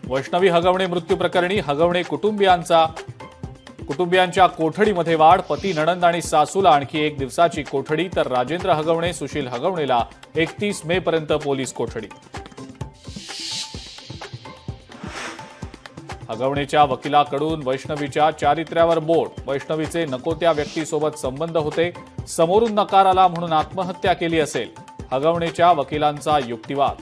वैष्णवी हगवणे मृत्यू प्रकरणी हगवणे कुटुंबियांच्या कोठडीमध्ये वाढ. पती, नणंद आणि सासूला आणखी 1 दिवसाची कोठडी, तर राजेंद्र हगवणे, सुशील हगवणेला 31 मे पर्यंत पोलीस कोठडी. हगवणेच्या वकिलाकडून वैष्णवीच्या चारित्र्यावर बोट. वैष्णवीचे नको त्या व्यक्तीसोबत संबंध होते, समोरून नकार आला म्हणून आत्महत्या केली असेल, हगवणेच्या वकिलांचा युक्तिवाद.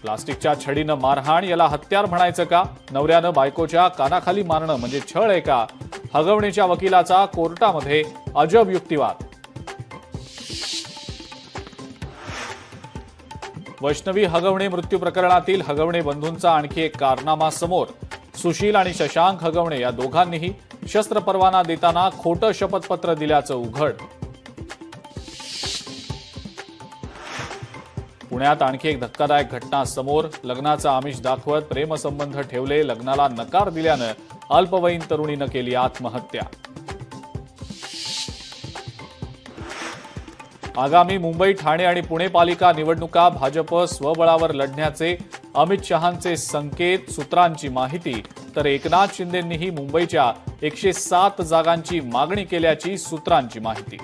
प्लास्टिकच्या छडीनं मारहाण, याला हत्यार म्हणायचं का? नवऱ्यानं बायकोच्या कानाखाली मारणं म्हणजे छळ आहे का? हगवणेच्या वकिलाचा कोर्टामध्ये अजब युक्तिवाद. वैष्णवी हगवणे मृत्यू प्रकरणातील हगवणे बंधूंचा आणखी एक कारनामा समोर. सुशील आणि शशांक हगवणे या दोघांनीही शस्त्र परवाना देताना खोटं शपथपत्र दिल्याचं उघड. पुण्यात आणखी एक धक्कादायक घटना समोर. लग्नाचं आमिष दाखवत प्रेमसंबंध ठेवले, लग्नाला नकार दिल्यानं अल्पवयीन तरुणीनं केली आत्महत्या. आगामी मुंबई, ठाणे आणि पुणे पालिका निवडणुका भाजप स्वबळावर लढण्याचे अमित शहांचे संकेत, सूत्रांची माहिती. तर एकनाथ शिंदेंनीही मुंबईच्या 107 जागांची मागणी केल्याची सूत्रांची माहिती.